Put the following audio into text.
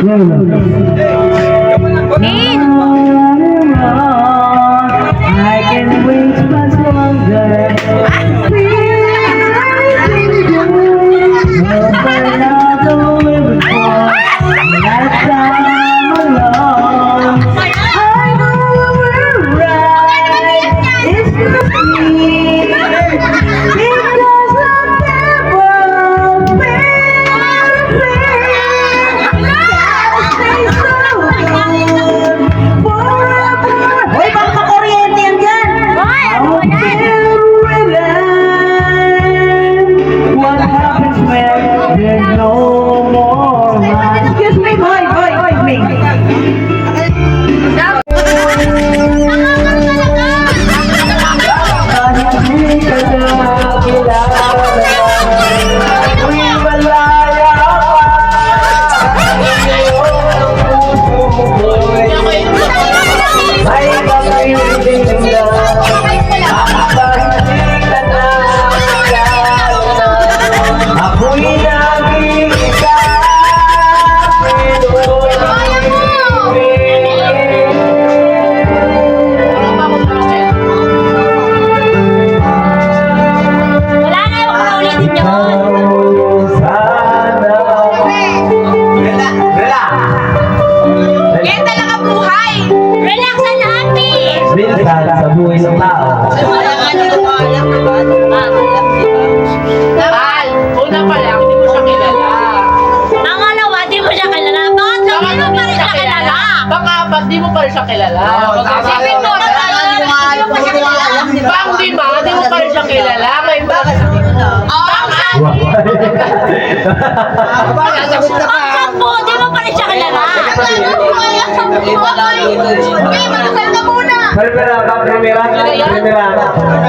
I can wait much longer. Sa buhay ng tao. Tal, una pa lang, hindi mo siya kilala. Pangalawa, di mo siya kilala. Bakit sabi mo pa rin siya kilala? Pang-apat, di mo pa rin siya kilala. Isipin mo, Pang-lima, di mo pa rin siya kilala. May bakit? Pang-sampo, di mo pa rin siya kilala. Primera.